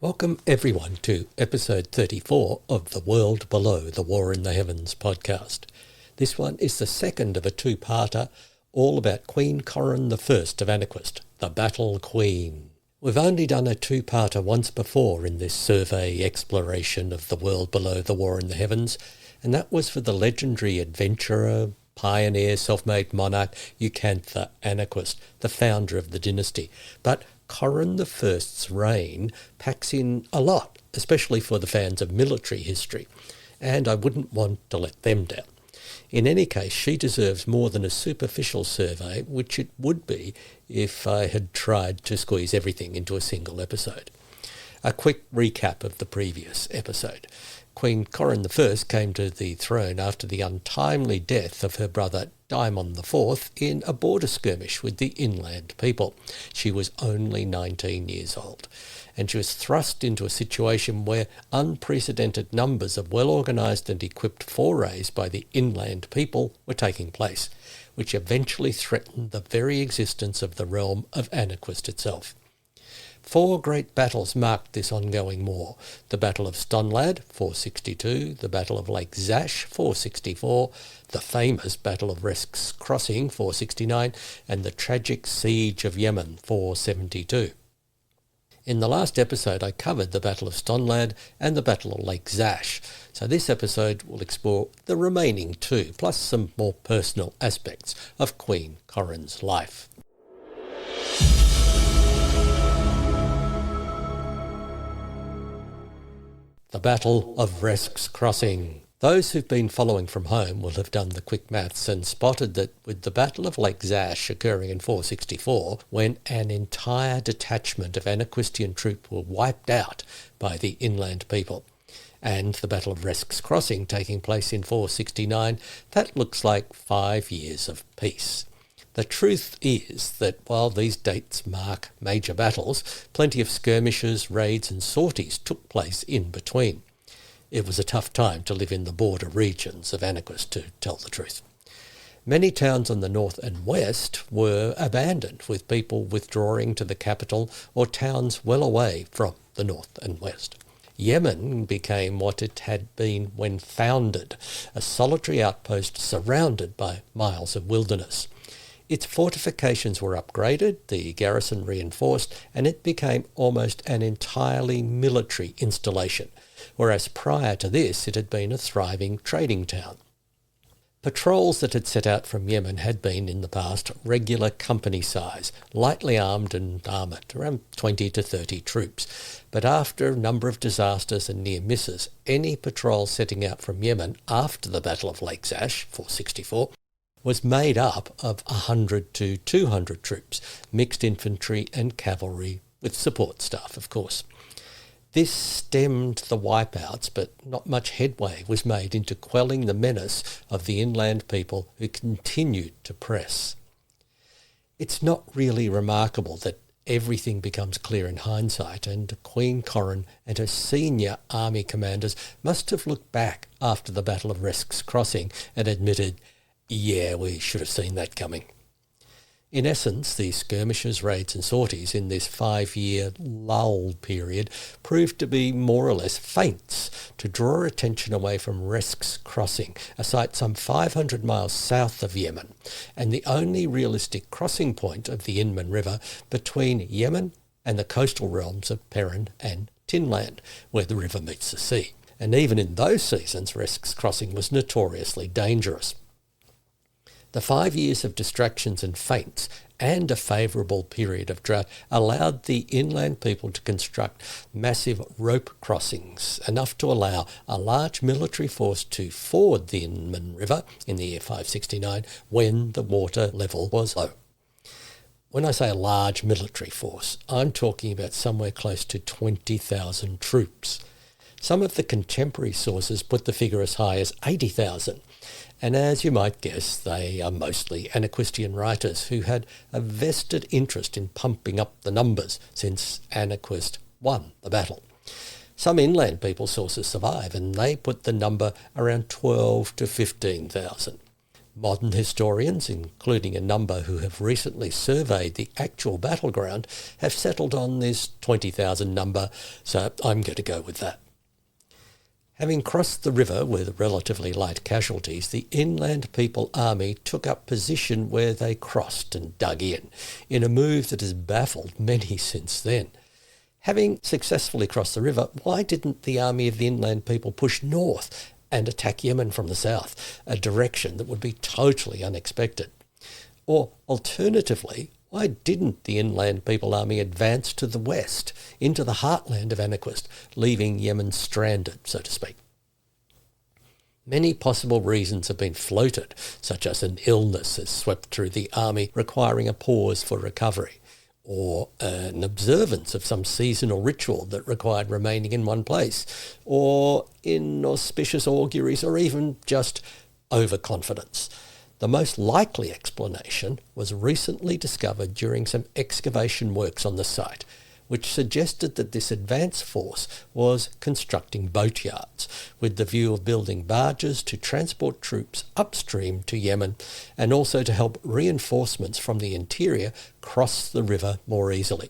Welcome everyone to episode 34 of The World Below, the War in the Heavens podcast. This one is the second of a two-parter, all about Queen Corin I of Annaquist, the Battle Queen. We've only done a two-parter once before in this survey exploration of the world below the War in the Heavens, and that was for the legendary adventurer, pioneer, self-made monarch Eucantha Annaquist, the founder of the dynasty. But Corin I's reign packs in a lot, especially for the fans of military history, and I wouldn't want to let them down. In any case, she deserves more than a superficial survey, which it would be if I had tried to squeeze everything into a single episode. A quick recap of the previous episode. Queen Corin I came to the throne after the untimely death of her brother Daimon IV in a border skirmish with the inland people. She was only 19 years old, and she was thrust into a situation where unprecedented numbers of well-organised and equipped forays by the inland people were taking place, which eventually threatened the very existence of the realm of Annaquist itself. 4 great battles marked this ongoing war: the Battle of Stonlad, 462, the Battle of Lake Zash, 464, the famous Battle of Resk's Crossing, 469, and the tragic Siege of Yemmen, 472. In the last episode I covered the Battle of Stonlad and the Battle of Lake Zash, so this episode will explore the remaining 2, plus some more personal aspects of Queen Corin's life. The Battle of Resk's Crossing. Those who've been following from home will have done the quick maths and spotted that with the Battle of Lake Zash occurring in 464, when an entire detachment of Annaquistian troops were wiped out by the inland people, and the Battle of Resk's Crossing taking place in 469, that looks like 5 years of peace. The truth is that while these dates mark major battles, plenty of skirmishes, raids and sorties took place in between. It was a tough time to live in the border regions of Annaquist, to tell the truth. Many towns on the north and west were abandoned, with people withdrawing to the capital or towns well away from the north and west. Yemen became what it had been when founded, a solitary outpost surrounded by miles of wilderness. Its fortifications were upgraded, the garrison reinforced, and it became almost an entirely military installation, whereas prior to this it had been a thriving trading town. Patrols that had set out from Yemen had been, in the past, regular company size, lightly armed and armoured, around 20 to 30 troops. But after a number of disasters and near misses, any patrol setting out from Yemen after the Battle of Lake Zash, 464, was made up of 100 to 200 troops, mixed infantry and cavalry, with support staff, of course. This stemmed the wipeouts, but not much headway was made into quelling the menace of the inland people who continued to press. It's not really remarkable that everything becomes clear in hindsight, and Queen Corin and her senior army commanders must have looked back after the Battle of Resk's Crossing and admitted, yeah, we should have seen that coming. In essence, the skirmishes, raids and sorties in this 5-year lull period proved to be more or less feints to draw attention away from Resk's Crossing, a site some 500 miles south of Yemen, and the only realistic crossing point of the Inman River between Yemen and the coastal realms of Perin and Tinland, where the river meets the sea. And even in those seasons, Resk's Crossing was notoriously dangerous. The 5 years of distractions and feints and a favourable period of drought allowed the inland people to construct massive rope crossings, enough to allow a large military force to ford the Inman River in the year 569 when the water level was low. When I say a large military force, I'm talking about somewhere close to 20,000 troops. Some of the contemporary sources put the figure as high as 80,000. And as you might guess, they are mostly Annaquistian writers who had a vested interest in pumping up the numbers since Annaquist won the battle. Some inland people sources survive, and they put the number around 12 to 15,000. Modern historians, including a number who have recently surveyed the actual battleground, have settled on this 20,000 number, so I'm going to go with that. Having crossed the river with relatively light casualties, the Inland People Army took up position where they crossed and dug in a move that has baffled many since then. Having successfully crossed the river, why didn't the army of the Inland People push north and attack Yemen from the south, a direction that would be totally unexpected? Or alternatively, why didn't the Inland People Army advance to the west, into the heartland of Anaquist, leaving Yemen stranded, so to speak? Many possible reasons have been floated, such as an illness has swept through the army, requiring a pause for recovery, or an observance of some seasonal ritual that required remaining in one place, or inauspicious auguries, or even just overconfidence. The most likely explanation was recently discovered during some excavation works on the site, which suggested that this advance force was constructing boatyards with the view of building barges to transport troops upstream to Yemen and also to help reinforcements from the interior cross the river more easily.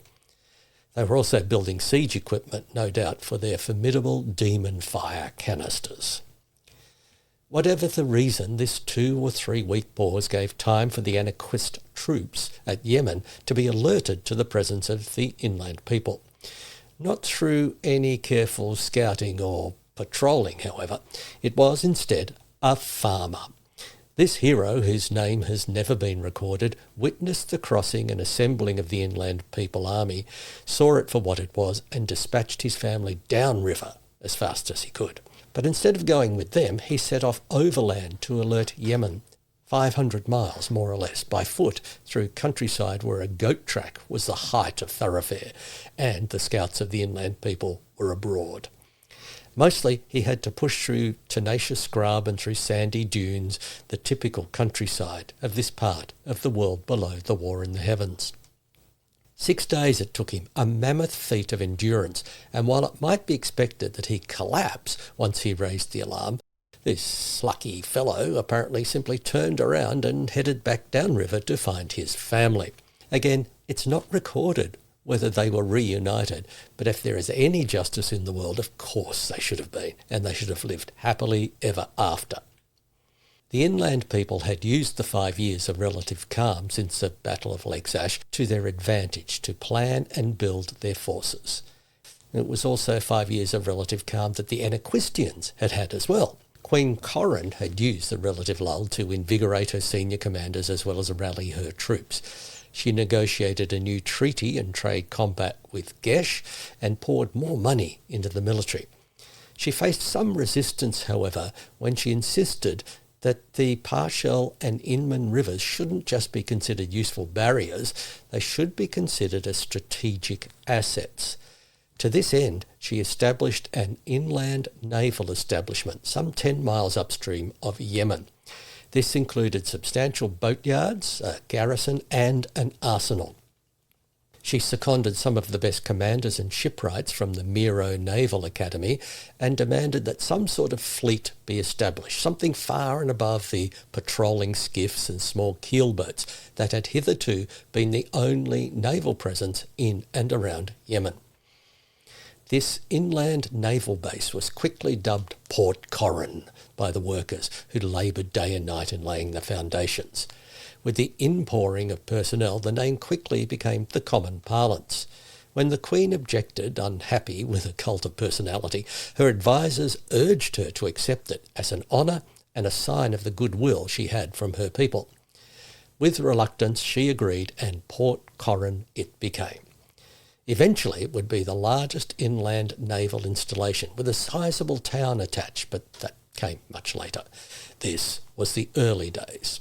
They were also building siege equipment, no doubt, for their formidable demon fire canisters. Whatever the reason, this 2 or 3 week pause gave time for the Anaquist troops at Yemen to be alerted to the presence of the Inland People. Not through any careful scouting or patrolling, however. It was instead a farmer. This hero, whose name has never been recorded, witnessed the crossing and assembling of the Inland People Army, saw it for what it was, and dispatched his family downriver as fast as he could. But instead of going with them, he set off overland to alert Yemen, 500 miles more or less, by foot through countryside where a goat track was the height of thoroughfare, and the scouts of the Inland People were abroad. Mostly he had to push through tenacious scrub and through sandy dunes, the typical countryside of this part of the world below the war in the heavens. 6 days it took him, a mammoth feat of endurance, and while it might be expected that he'd collapse once he raised the alarm, this lucky fellow apparently simply turned around and headed back downriver to find his family. Again, it's not recorded whether they were reunited, but if there is any justice in the world, of course they should have been, and they should have lived happily ever after. The Inland People had used the 5 years of relative calm since the Battle of Lexash to their advantage to plan and build their forces. It was also 5 years of relative calm that the Anaquistians had had as well. Queen Corin had used the relative lull to invigorate her senior commanders as well as rally her troops. She negotiated a new treaty and trade compact with Gesh and poured more money into the military. She faced some resistance, however, when she insisted that the Parshel and Inman rivers shouldn't just be considered useful barriers, they should be considered as strategic assets. To this end, she established an inland naval establishment some 10 miles upstream of Yemen. This included substantial boatyards, a garrison and an arsenal. She seconded some of the best commanders and shipwrights from the Miro Naval Academy and demanded that some sort of fleet be established, something far and above the patrolling skiffs and small keelboats that had hitherto been the only naval presence in and around Yemen. This inland naval base was quickly dubbed Port Corin by the workers who laboured day and night in laying the foundations. With the inpouring of personnel, the name quickly became the common parlance. When the Queen objected, unhappy with a cult of personality, her advisers urged her to accept it as an honour and a sign of the goodwill she had from her people. With reluctance, she agreed, and Port Corin it became. Eventually, it would be the largest inland naval installation, with a sizable town attached, but that came much later. This was the early days.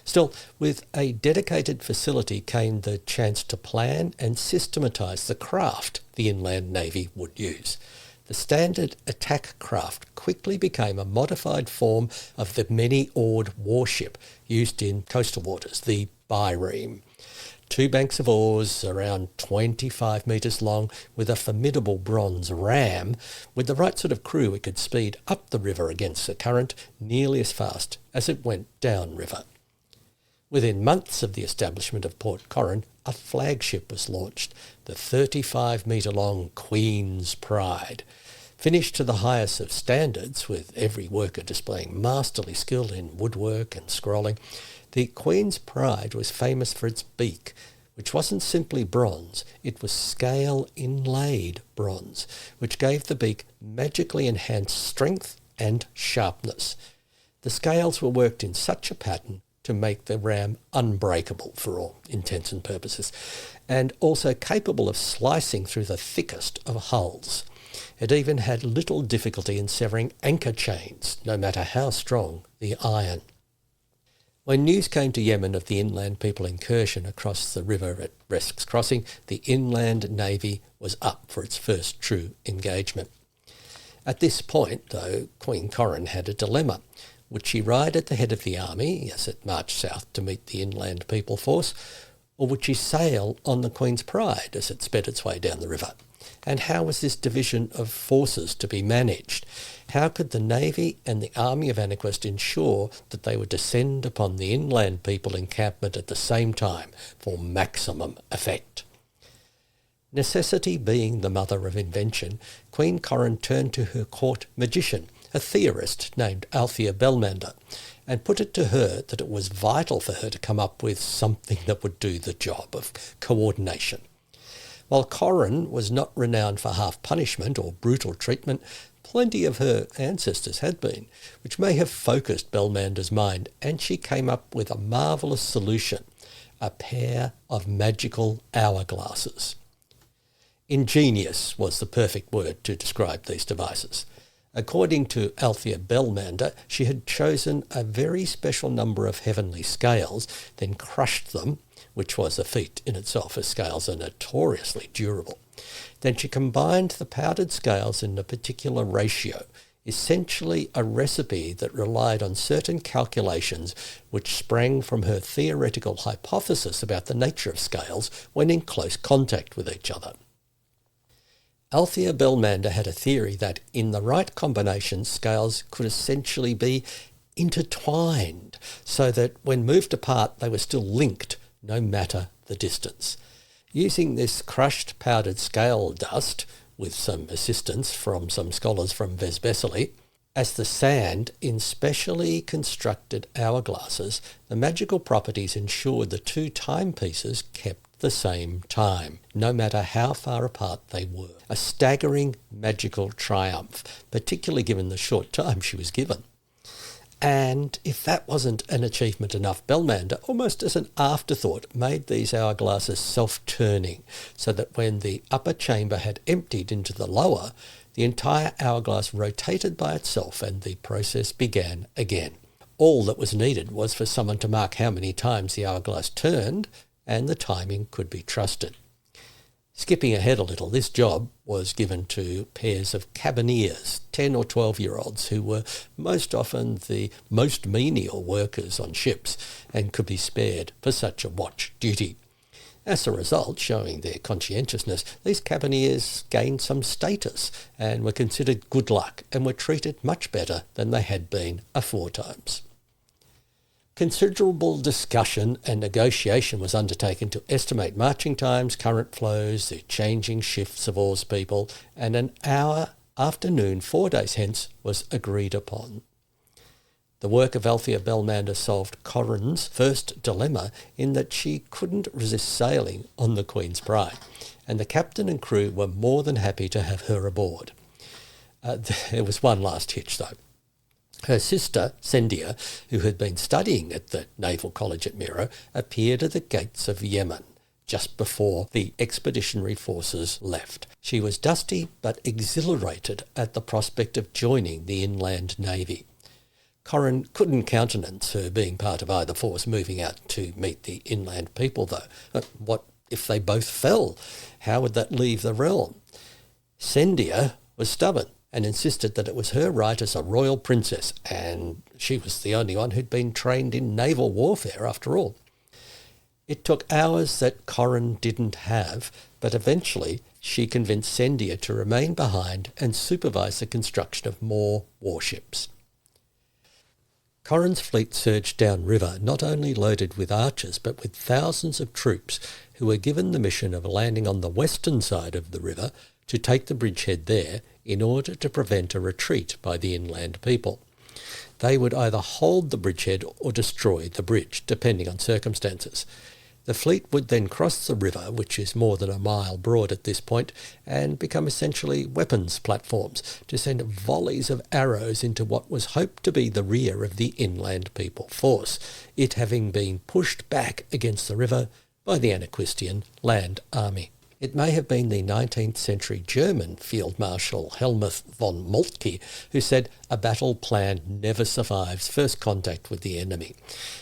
Still, with a dedicated facility came the chance to plan and systematise the craft the Inland Navy would use. The standard attack craft quickly became a modified form of the many-oared warship used in coastal waters, the bireme. 2 banks of oars around 25 metres long with a formidable bronze ram. With the right sort of crew, it could speed up the river against the current nearly as fast as it went downriver. Within months of the establishment of Port Corin, a flagship was launched, the 35-metre-long Queen's Pride. Finished to the highest of standards, with every worker displaying masterly skill in woodwork and scrolling, the Queen's Pride was famous for its beak, which wasn't simply bronze, it was scale-inlaid bronze, which gave the beak magically enhanced strength and sharpness. The scales were worked in such a pattern to make the ram unbreakable for all intents and purposes, and also capable of slicing through the thickest of hulls. It even had little difficulty in severing anchor chains, no matter how strong the iron. When news came to Yemen of the inland people incursion across the river at Resk's crossing, the inland navy was up for its first true engagement. At this point, though, Queen Corin had a dilemma. Would she ride at the head of the army as it marched south to meet the inland people force, or would she sail on the Queen's Pride as it sped its way down the river? And how was this division of forces to be managed? How could the Navy and the Army of Anarchist ensure that they would descend upon the inland people encampment at the same time for maximum effect? Necessity being the mother of invention, Queen Corin turned to her court magician, a theorist named Althea Bellmander, and put it to her that it was vital for her to come up with something that would do the job of coordination. While Corin was not renowned for half punishment or brutal treatment, plenty of her ancestors had been, which may have focused Bellmander's mind, and she came up with a marvellous solution, a pair of magical hourglasses. Ingenious was the perfect word to describe these devices. According to Althea Bellmander, she had chosen a very special number of heavenly scales, then crushed them, which was a feat in itself, as scales are notoriously durable. Then she combined the powdered scales in a particular ratio, essentially a recipe that relied on certain calculations which sprang from her theoretical hypothesis about the nature of scales when in close contact with each other. Althea Bellmander had a theory that in the right combination, scales could essentially be intertwined, so that when moved apart they were still linked, no matter the distance. Using this crushed powdered scale dust, with some assistance from some scholars from Vesbesely, as the sand in specially constructed hourglasses, the magical properties ensured the two timepieces kept the same time, no matter how far apart they were. A staggering magical triumph, particularly given the short time she was given. And if that wasn't an achievement enough, Bellmander, almost as an afterthought, made these hourglasses self-turning, so that when the upper chamber had emptied into the lower, the entire hourglass rotated by itself and the process began again. All that was needed was for someone to mark how many times the hourglass turned, and the timing could be trusted. Skipping ahead a little, this job was given to pairs of cabineers, 10 or 12-year-olds, who were most often the most menial workers on ships and could be spared for such a watch duty. As a result, showing their conscientiousness, these cabineers gained some status and were considered good luck and were treated much better than they had been aforetimes. Considerable discussion and negotiation was undertaken to estimate marching times, current flows, the changing shifts of oarspeople, and an hour after noon 4 days hence was agreed upon. The work of Althea Bellmander solved Corin's first dilemma in that she couldn't resist sailing on the Queen's Pride, and the captain and crew were more than happy to have her aboard. There was one last hitch, though. Her sister, Sendia, who had been studying at the Naval College at Miro, appeared at the gates of Yemen just before the expeditionary forces left. She was dusty but exhilarated at the prospect of joining the inland navy. Corin couldn't countenance her being part of either force moving out to meet the inland people, though. What if they both fell? How would that leave the realm? Sendia was stubborn and insisted that it was her right as a royal princess, and she was the only one who'd been trained in naval warfare after all. It took hours that Corin didn't have, but eventually she convinced Sendia to remain behind and supervise the construction of more warships. Corin's fleet surged downriver, not only loaded with archers, but with thousands of troops who were given the mission of landing on the western side of the river to take the bridgehead there in order to prevent a retreat by the inland people. They would either hold the bridgehead or destroy the bridge, depending on circumstances. The fleet would then cross the river, which is more than a mile broad at this point, and become essentially weapons platforms to send volleys of arrows into what was hoped to be the rear of the inland people force, it having been pushed back against the river by the Anaquistian land army. It may have been the 19th century German Field Marshal Helmuth von Moltke who said, "A battle plan never survives first contact with the enemy."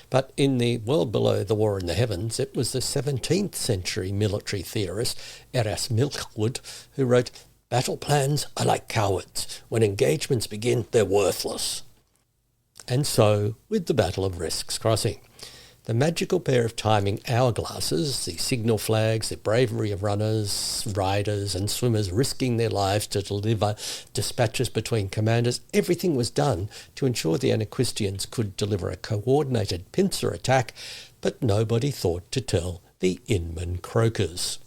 But in the world below the war in the heavens, it was the 17th century military theorist Eras Milchwood who wrote, "Battle plans are like cowards. When engagements begin, they're worthless." And so with the Battle of Resk's Crossing. The magical pair of timing hourglasses, the signal flags, the bravery of runners, riders and swimmers risking their lives to deliver dispatches between commanders, everything was done to ensure the Anaquistians could deliver a coordinated pincer attack, but nobody thought to tell the Inman croakers.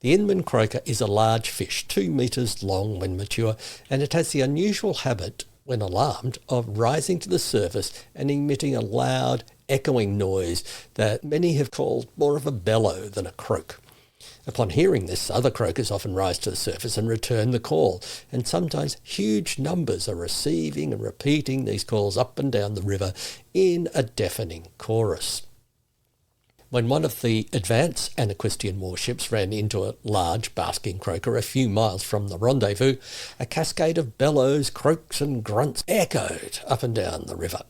The Inman croaker is a large fish, 2 metres long when mature, and it has the unusual habit, when alarmed, of rising to the surface and emitting a loud, echoing noise that many have called more of a bellow than a croak. Upon hearing this, other croakers often rise to the surface and return the call, and sometimes huge numbers are receiving and repeating these calls up and down the river in a deafening chorus. When one of the advance Anaquistian warships ran into a large basking croaker a few miles from the rendezvous, a cascade of bellows, croaks and grunts echoed up and down the river.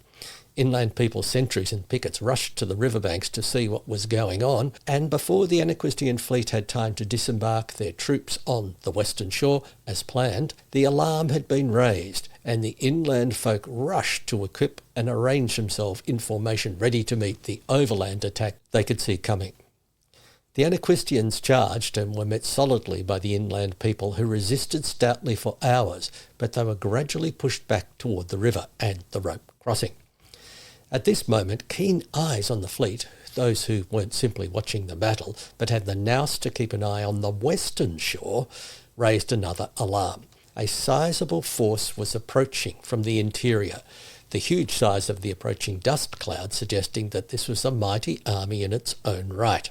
Inland people, sentries and pickets rushed to the riverbanks to see what was going on, and before the Anaquistian fleet had time to disembark their troops on the western shore, as planned, the alarm had been raised, and the inland folk rushed to equip and arrange themselves in formation ready to meet the overland attack they could see coming. The Anaquistians charged and were met solidly by the inland people, who resisted stoutly for hours, but they were gradually pushed back toward the river and the rope crossing. At this moment, keen eyes on the fleet, those who weren't simply watching the battle, but had the nous to keep an eye on the western shore, raised another alarm. A sizable force was approaching from the interior, the huge size of the approaching dust cloud suggesting that this was a mighty army in its own right.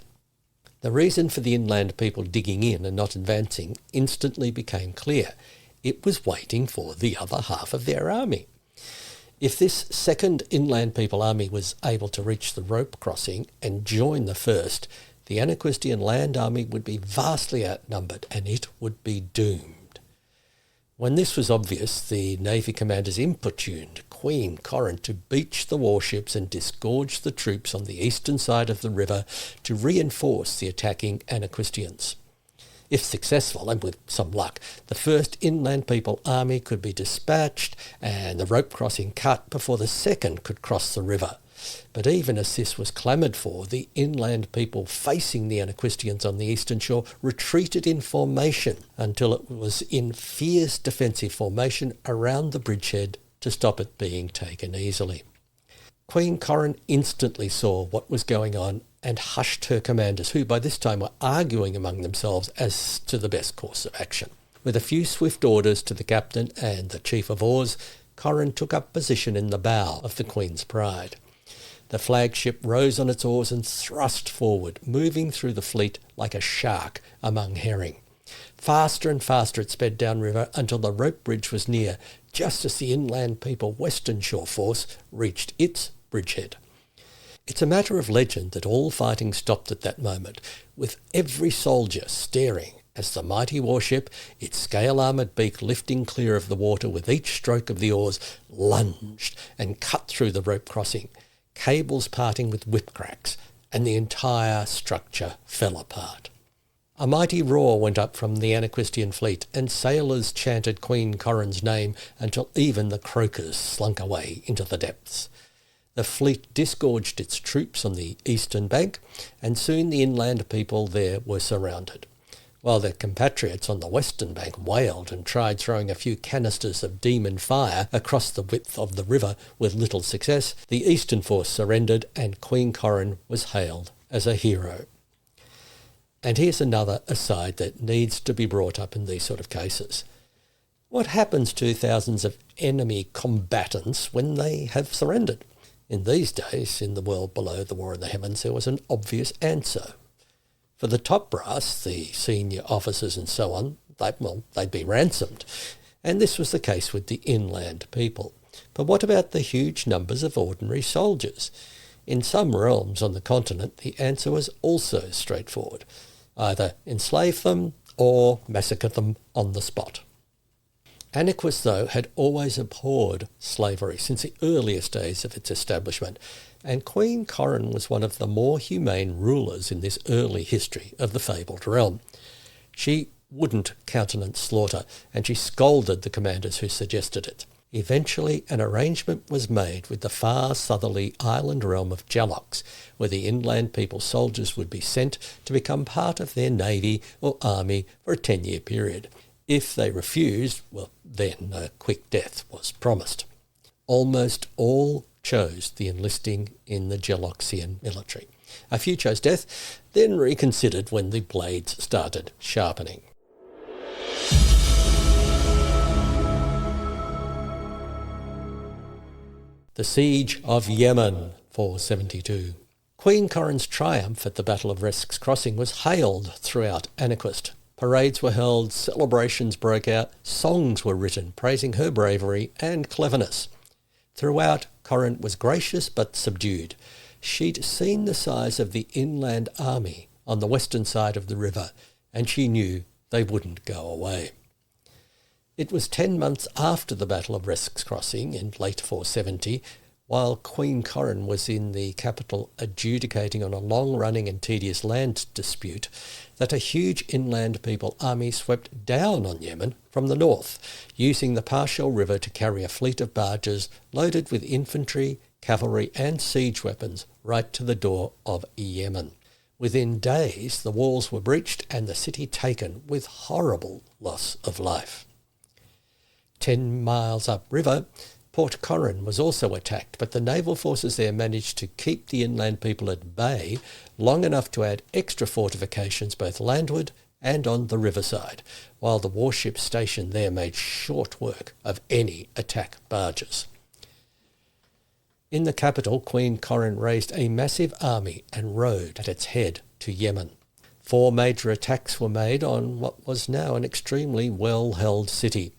The reason for the inland people digging in and not advancing instantly became clear. It was waiting for the other half of their army. If this second inland people army was able to reach the rope crossing and join the first, the Anaquistian land army would be vastly outnumbered and it would be doomed. When this was obvious, the navy commanders importuned Queen Corin to beach the warships and disgorge the troops on the eastern side of the river to reinforce the attacking Anaquistians. If successful, and with some luck, the first inland people army could be dispatched and the rope crossing cut before the second could cross the river. But even as this was clamoured for, the inland people facing the Anaquistians on the eastern shore retreated in formation until it was in fierce defensive formation around the bridgehead to stop it being taken easily. Queen Corin instantly saw what was going on and hushed her commanders, who by this time were arguing among themselves as to the best course of action. With a few swift orders to the captain and the chief of oars, Corin took up position in the bow of the Queen's Pride. The flagship rose on its oars and thrust forward, moving through the fleet like a shark among herring. Faster and faster it sped downriver until the rope bridge was near, just as the inland people western shore force reached its bridgehead. It's a matter of legend that all fighting stopped at that moment, with every soldier staring as the mighty warship, its scale-armoured beak lifting clear of the water with each stroke of the oars, lunged and cut through the rope crossing, cables parting with whip cracks, and the entire structure fell apart. A mighty roar went up from the Anaquistian fleet, and sailors chanted Queen Corin's name until even the croakers slunk away into the depths. The fleet disgorged its troops on the eastern bank, and soon the inland people there were surrounded. While their compatriots on the western bank wailed and tried throwing a few canisters of demon fire across the width of the river with little success, the eastern force surrendered and Queen Corin was hailed as a hero. And here's another aside that needs to be brought up in these sort of cases. What happens to thousands of enemy combatants when they have surrendered? In these days, in the world below the war in the heavens, there was an obvious answer. For the top brass, the senior officers and so on, they'd be ransomed. And this was the case with the inland people. But what about the huge numbers of ordinary soldiers? In some realms on the continent, the answer was also straightforward. Either enslave them or massacre them on the spot. Aniquist, though, had always abhorred slavery since the earliest days of its establishment, and Queen Corin was one of the more humane rulers in this early history of the fabled realm. She wouldn't countenance slaughter, and she scolded the commanders who suggested it. Eventually, an arrangement was made with the far southerly island realm of Jalox, where the inland people's soldiers would be sent to become part of their navy or army for a 10-year period. If they refused, well, then a quick death was promised. Almost all chose the enlisting in the Jaloxian military. A few chose death, then reconsidered when the blades started sharpening. The Siege of Yemmen, 472. Queen Corin's triumph at the Battle of Resk's Crossing was hailed throughout Aniquist. Parades were held, celebrations broke out, songs were written praising her bravery and cleverness. Throughout, Corin was gracious but subdued. She'd seen the size of the inland army on the western side of the river, and she knew they wouldn't go away. It was 10 months after the Battle of Resk's Crossing in late 470, while Queen Corin was in the capital adjudicating on a long-running and tedious land dispute, that a huge inland people army swept down on Yemen from the north, using the Parshel River to carry a fleet of barges loaded with infantry, cavalry and siege weapons right to the door of Yemen. Within days, the walls were breached and the city taken with horrible loss of life. 10 miles upriver, Port Corin was also attacked, but the naval forces there managed to keep the inland people at bay long enough to add extra fortifications both landward and on the riverside, while the warships stationed there made short work of any attack barges. In the capital, Queen Corin raised a massive army and rode at its head to Yemen. 4 major attacks were made on what was now an extremely well-held city.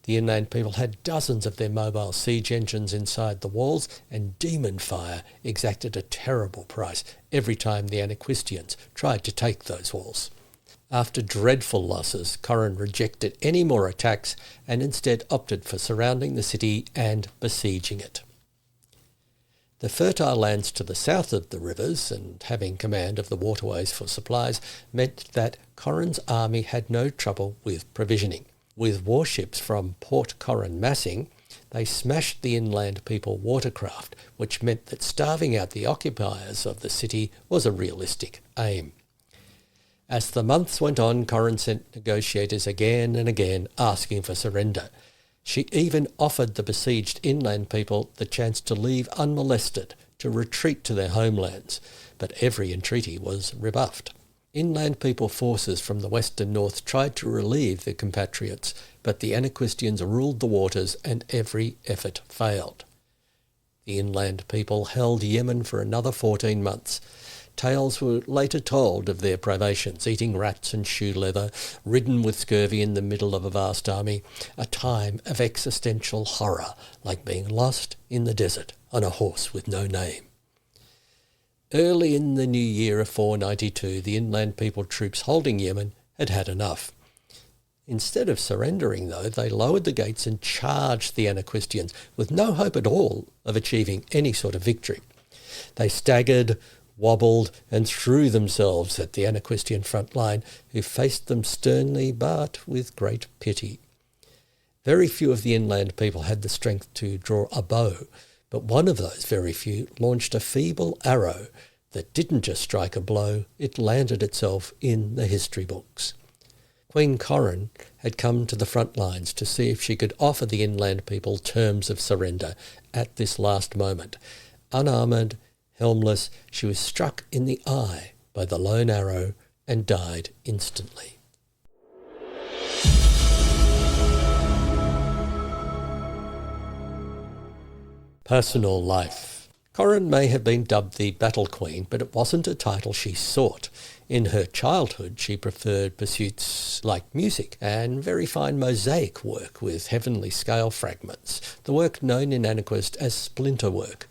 The inland people had dozens of their mobile siege engines inside the walls, and demon fire exacted a terrible price every time the Aniquistians tried to take those walls. After dreadful losses, Corin rejected any more attacks and instead opted for surrounding the city and besieging it. The fertile lands to the south of the rivers, and having command of the waterways for supplies, meant that Corin's army had no trouble with provisioning. With warships from Port Corin massing, they smashed the inland people watercraft, which meant that starving out the occupiers of the city was a realistic aim. As the months went on, Corin sent negotiators again and again asking for surrender. She even offered the besieged inland people the chance to leave unmolested, to retreat to their homelands, but every entreaty was rebuffed. Inland people forces from the west and north tried to relieve their compatriots, but the Aniquistians ruled the waters and every effort failed. The inland people held Yemen for another 14 months. Tales were later told of their privations, eating rats and shoe leather, ridden with scurvy in the middle of a vast army, a time of existential horror, like being lost in the desert on a horse with no name. Early in the new year of 492, the inland people troops holding Yemen had had enough. Instead of surrendering, though, they lowered the gates and charged the Aniquistians with no hope at all of achieving any sort of victory. They staggered, wobbled and threw themselves at the Aniquistian front line, who faced them sternly but with great pity. Very few of the inland people had the strength to draw a bow, But one of those very few launched a feeble arrow that didn't just strike a blow, it landed itself in the history books. Queen Corin had come to the front lines to see if she could offer the inland people terms of surrender at this last moment. Unarmoured, helmless, she was struck in the eye by the lone arrow and died instantly. Personal life. Corin may have been dubbed the Battle Queen, but it wasn't a title she sought. In her childhood, she preferred pursuits like music and very fine mosaic work with heavenly scale fragments, the work known in Anaquest as splinter work.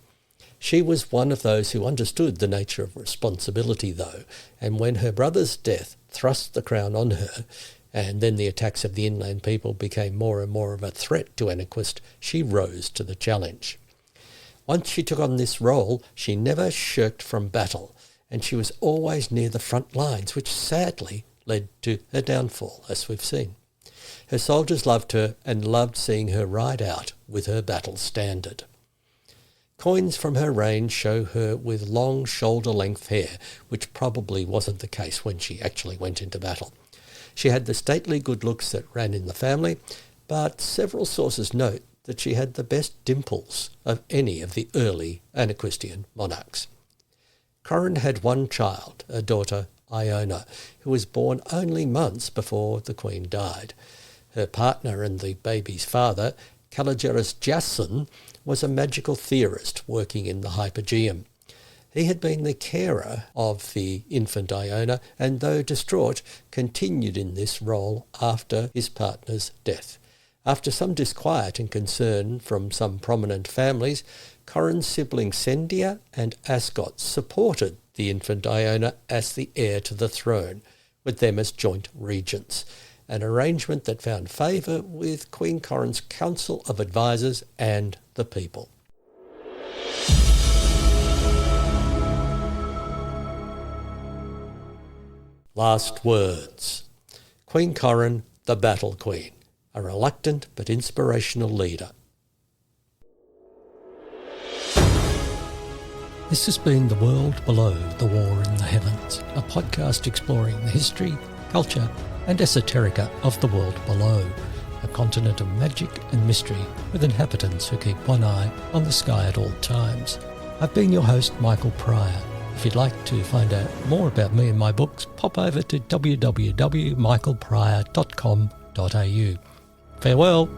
She was one of those who understood the nature of responsibility, though, and when her brother's death thrust the crown on her, and then the attacks of the inland people became more and more of a threat to Anaquest, she rose to the challenge. Once she took on this role, she never shirked from battle, and she was always near the front lines, which sadly led to her downfall, as we've seen. Her soldiers loved her and loved seeing her ride out with her battle standard. Coins from her reign show her with long shoulder-length hair, which probably wasn't the case when she actually went into battle. She had the stately good looks that ran in the family, but several sources note that she had the best dimples of any of the early Anaquestian monarchs. Corin had one child, a daughter, Iona, who was born only months before the queen died. Her partner and the baby's father, Caligeris Jason, was a magical theorist working in the Hypogeum. He had been the carer of the infant Iona and, though distraught, continued in this role after his partner's death. After some disquiet and concern from some prominent families, Corin's siblings Sendia and Ascot supported the infant Iona as the heir to the throne, with them as joint regents, an arrangement that found favour with Queen Corin's Council of Advisors and the people. Last words. Queen Corin, the Battle Queen, a reluctant but inspirational leader. This has been The World Below the War in the Heavens, a podcast exploring the history, culture and esoterica of the world below, a continent of magic and mystery with inhabitants who keep one eye on the sky at all times. I've been your host, Michael Pryor. If you'd like to find out more about me and my books, pop over to www.michaelpryor.com.au. Farewell.